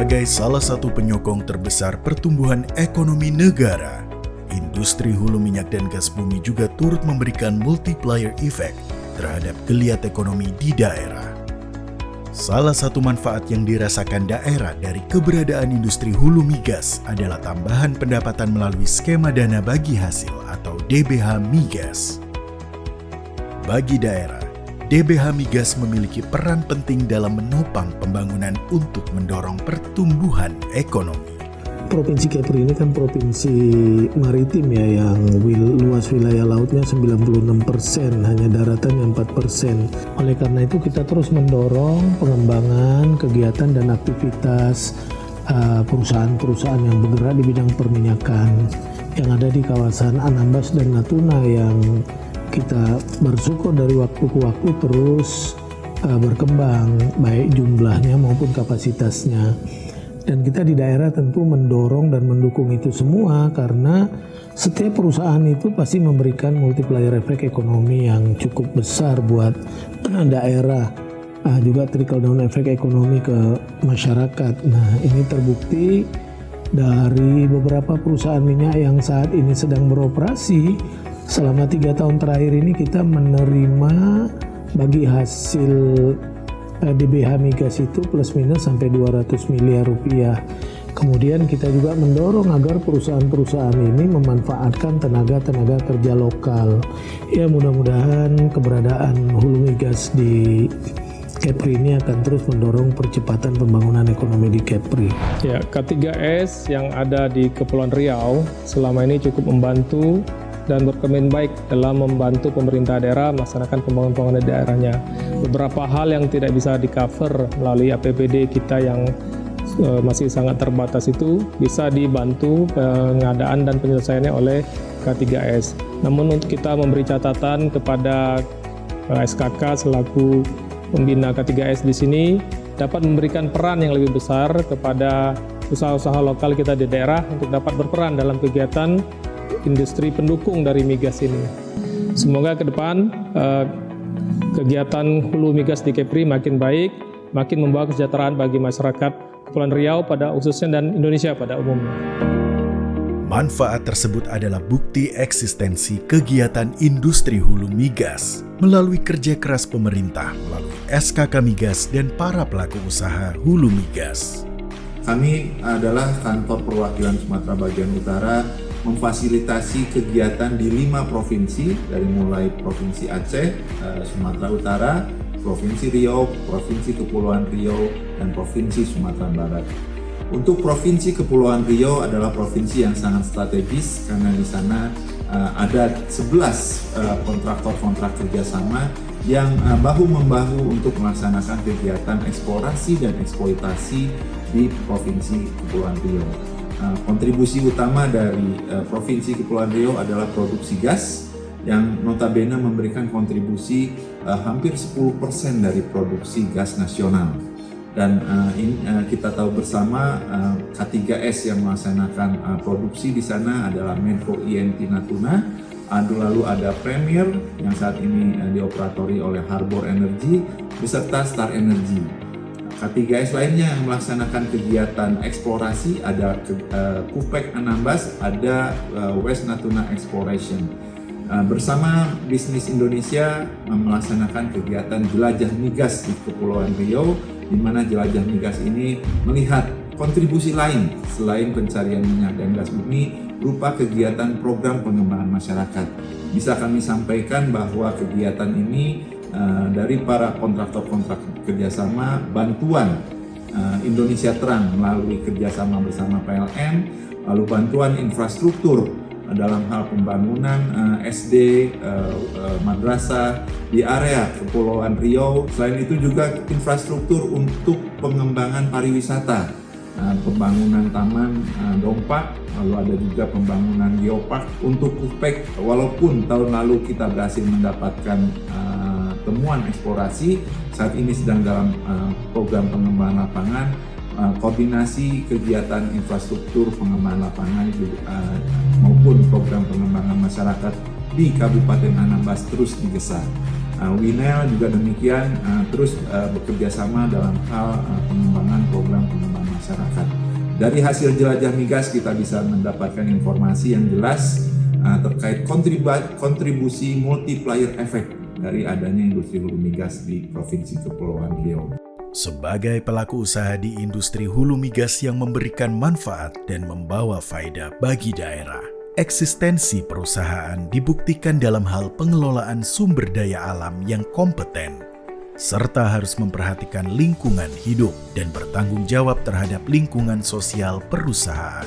Sebagai salah satu penyokong terbesar pertumbuhan ekonomi negara, industri hulu minyak dan gas bumi juga turut memberikan multiplier effect terhadap geliat ekonomi di daerah. Salah satu manfaat yang dirasakan daerah dari keberadaan industri hulu migas adalah tambahan pendapatan melalui skema dana bagi hasil atau DBH Migas. Bagi daerah, DBH Migas memiliki peran penting dalam menopang pembangunan untuk mendorong pertumbuhan ekonomi. Provinsi Kepri ini kan provinsi maritim ya, yang luas wilayah lautnya 96%, hanya daratannya 4%. Oleh karena itu kita terus mendorong pengembangan kegiatan dan aktivitas perusahaan-perusahaan yang bergerak di bidang perminyakan yang ada di kawasan Anambas dan Natuna, yang kita bersyukur dari waktu ke waktu terus berkembang, baik jumlahnya maupun kapasitasnya. Dan kita di daerah tentu mendorong dan mendukung itu semua, karena setiap perusahaan itu pasti memberikan multiplier effect ekonomi yang cukup besar buat daerah. Juga trickle down effect ekonomi ke masyarakat. Nah, ini terbukti dari beberapa perusahaan minyak yang saat ini sedang beroperasi. Selama 3 tahun terakhir ini kita menerima bagi hasil DBH Migas itu plus minus sampai 200 miliar rupiah. Kemudian kita juga mendorong agar perusahaan-perusahaan ini memanfaatkan tenaga kerja lokal. Ya, mudah-mudahan keberadaan hulu migas di Kepri ini akan terus mendorong percepatan pembangunan ekonomi di Kepri. Ya, K3S yang ada di Kepulauan Riau selama ini cukup membantu dan berkomitmen baik dalam membantu pemerintah daerah melaksanakan pembangunan di daerahnya. Beberapa hal yang tidak bisa di-cover melalui APBD kita yang masih sangat terbatas itu bisa dibantu pengadaan dan penyelesaiannya oleh K3S. Namun untuk kita memberi catatan kepada SKK selaku pembina K3S di sini dapat memberikan peran yang lebih besar kepada usaha-usaha lokal kita di daerah untuk dapat berperan dalam kegiatan industri pendukung dari migas ini. Semoga ke depan kegiatan hulu migas di Kepri makin baik, makin membawa kesejahteraan bagi masyarakat Kepulauan Riau pada khususnya dan Indonesia pada umumnya. Manfaat tersebut adalah bukti eksistensi kegiatan industri hulu migas melalui kerja keras pemerintah, melalui SKK Migas dan para pelaku usaha hulu migas. Kami adalah kantor perwakilan Sumatera bagian Utara memfasilitasi kegiatan di 5 provinsi, dari mulai Provinsi Aceh, Sumatera Utara, Provinsi Riau, Provinsi Kepulauan Riau, dan Provinsi Sumatera Barat. Untuk Provinsi Kepulauan Riau adalah provinsi yang sangat strategis karena di sana ada 11 kontraktor-kontrak kerjasama yang bahu-membahu untuk melaksanakan kegiatan eksplorasi dan eksploitasi di Provinsi Kepulauan Riau. Kontribusi utama dari Provinsi Kepulauan Riau adalah produksi gas yang notabene memberikan kontribusi hampir 10% dari produksi gas nasional. Dan kita tahu bersama K3S yang melaksanakan produksi di sana adalah Medco INT Natuna, lalu ada Premier yang saat ini dioperatori oleh Harbor Energy beserta Star Energy. K3S lainnya yang melaksanakan kegiatan eksplorasi ada Kupek Anambas, ada West Natuna Exploration. Bersama Bisnis Indonesia melaksanakan kegiatan jelajah migas di Kepulauan Riau, di mana jelajah migas ini melihat kontribusi lain selain pencarian minyak dan gas bumi berupa kegiatan program pengembangan masyarakat. Bisa kami sampaikan bahwa kegiatan ini dari para kontraktor-kontrak kerjasama bantuan Indonesia Terang melalui kerjasama bersama PLN, lalu bantuan infrastruktur dalam hal pembangunan SD, madrasah di area Kepulauan Riau. Selain itu juga infrastruktur untuk pengembangan pariwisata, pembangunan taman Dompak, lalu ada juga pembangunan geopark untuk Kupek. Walaupun tahun lalu kita berhasil mendapatkan temuan eksplorasi, saat ini sedang dalam program pengembangan lapangan, koordinasi kegiatan infrastruktur pengembangan lapangan maupun program pengembangan masyarakat di Kabupaten Anambas terus digesah. WINEL juga demikian terus bekerja sama dalam hal pengembangan program pengembangan masyarakat. Dari hasil jelajah migas kita bisa mendapatkan informasi yang jelas terkait kontribusi multiplier effect dari adanya industri hulu migas di Provinsi Kepulauan Riau. Sebagai pelaku usaha di industri hulu migas yang memberikan manfaat dan membawa faedah bagi daerah, eksistensi perusahaan dibuktikan dalam hal pengelolaan sumber daya alam yang kompeten, serta harus memperhatikan lingkungan hidup dan bertanggung jawab terhadap lingkungan sosial perusahaan.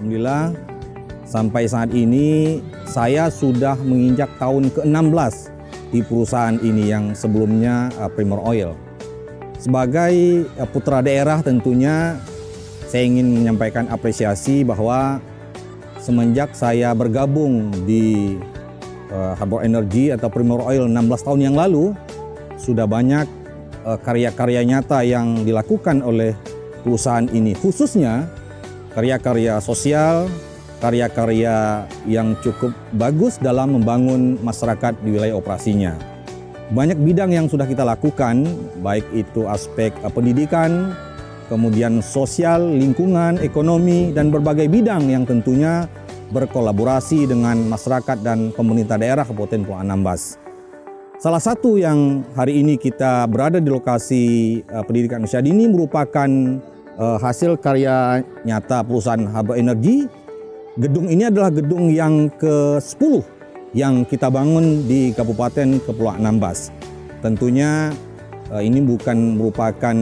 Alhamdulillah, sampai saat ini saya sudah menginjak tahun ke-16 di perusahaan ini yang sebelumnya Primor Oil. Sebagai putra daerah tentunya saya ingin menyampaikan apresiasi bahwa semenjak saya bergabung di Harbor Energy atau Primor Oil 16 tahun yang lalu, sudah banyak karya-karya nyata yang dilakukan oleh perusahaan ini, khususnya karya-karya sosial, karya-karya yang cukup bagus dalam membangun masyarakat di wilayah operasinya. Banyak bidang yang sudah kita lakukan, baik itu aspek pendidikan, kemudian sosial, lingkungan, ekonomi, dan berbagai bidang yang tentunya berkolaborasi dengan masyarakat dan pemerintah daerah Kabupaten Pulau Anambas. Salah satu yang hari ini kita berada di lokasi pendidikan usia dini merupakan hasil karya nyata perusahaan Harbor Energy. Gedung ini adalah gedung yang ke-10 yang kita bangun di Kabupaten Kepulauan Anambas. Tentunya ini bukan merupakan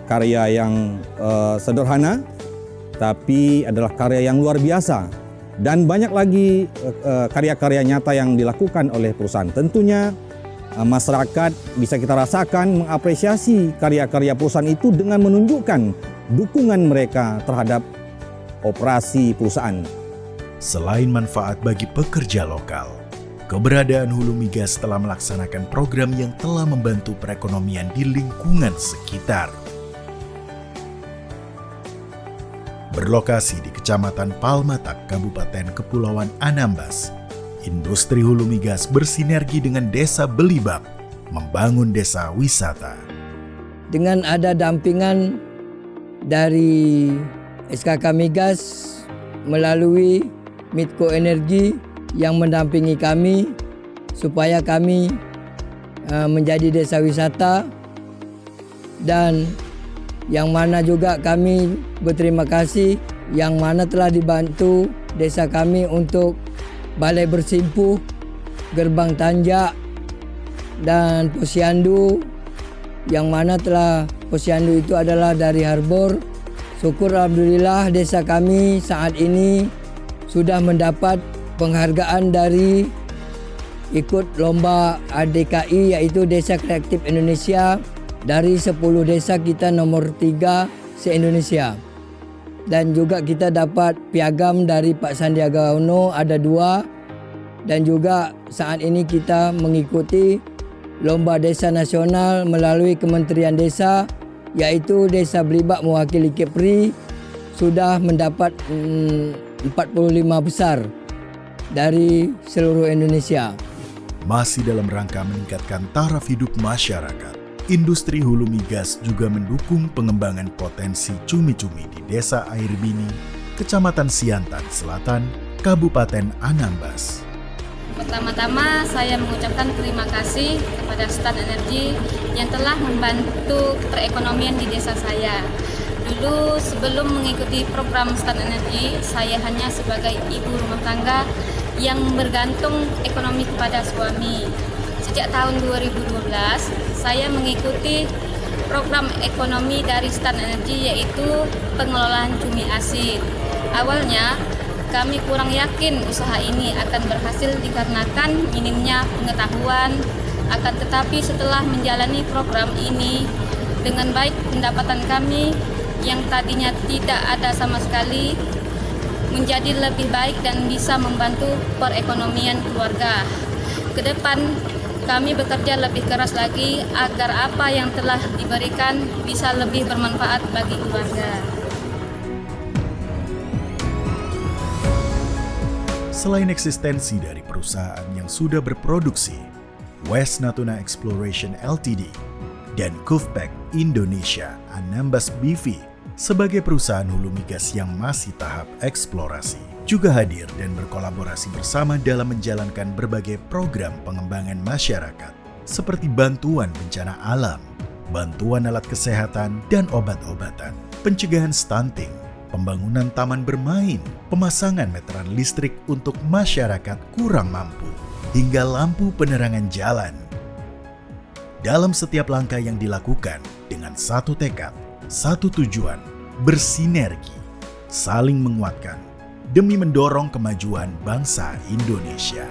karya yang sederhana, tapi adalah karya yang luar biasa. Dan banyak lagi karya-karya nyata yang dilakukan oleh perusahaan. Tentunya masyarakat bisa kita rasakan mengapresiasi karya-karya perusahaan itu dengan menunjukkan dukungan mereka terhadap operasi perusahaan. Selain manfaat bagi pekerja lokal, keberadaan hulu migas telah melaksanakan program yang telah membantu perekonomian di lingkungan sekitar. Berlokasi di Kecamatan Palmatak, Kabupaten Kepulauan Anambas, industri hulu migas bersinergi dengan Desa Belibab, membangun desa wisata. Dengan ada dampingan dari SKK Migas melalui Midco Energi yang mendampingi kami supaya kami menjadi desa wisata, dan yang mana juga kami berterima kasih yang mana telah dibantu desa kami untuk Balai Bersimpuh, Gerbang Tanjak, dan Posyandu, yang mana telah Posyandu itu adalah dari Harbor. Syukur alhamdulillah desa kami saat ini sudah mendapat penghargaan dari ikut lomba ADKI, yaitu Desa Kreatif Indonesia. Dari 10 desa kita nomor 3 se-Indonesia. Dan juga kita dapat piagam dari Pak Sandiaga Uno ada 2. Dan juga saat ini kita mengikuti lomba desa nasional melalui Kementerian Desa, yaitu Desa Belibab mewakili Kepri sudah mendapat 45 besar dari seluruh Indonesia. Masih dalam rangka meningkatkan taraf hidup masyarakat, industri hulu migas juga mendukung pengembangan potensi cumi-cumi di Desa Airbini, Kecamatan Siantan Selatan, Kabupaten Anambas. Pertama-tama saya mengucapkan terima kasih kepada Stan Energy yang telah membantu perekonomian di desa saya. Dulu sebelum mengikuti program Stan Energy, saya hanya sebagai ibu rumah tangga yang bergantung ekonomi kepada suami. Sejak tahun 2012, saya mengikuti program ekonomi dari Stan Energy, yaitu pengelolaan cumi asin. Awalnya, kami kurang yakin usaha ini akan berhasil dikarenakan minimnya pengetahuan. Akan tetapi setelah menjalani program ini, dengan baik pendapatan kami yang tadinya tidak ada sama sekali menjadi lebih baik dan bisa membantu perekonomian keluarga. Ke depan kami bekerja lebih keras lagi agar apa yang telah diberikan bisa lebih bermanfaat bagi keluarga. Selain eksistensi dari perusahaan yang sudah berproduksi, West Natuna Exploration Ltd. dan Kufpek Indonesia Anambas BV sebagai perusahaan hulu migas yang masih tahap eksplorasi, juga hadir dan berkolaborasi bersama dalam menjalankan berbagai program pengembangan masyarakat, seperti bantuan bencana alam, bantuan alat kesehatan dan obat-obatan, pencegahan stunting, pembangunan taman bermain, pemasangan meteran listrik untuk masyarakat kurang mampu, hingga lampu penerangan jalan. Dalam setiap langkah yang dilakukan dengan satu tekad, satu tujuan, bersinergi, saling menguatkan, demi mendorong kemajuan bangsa Indonesia.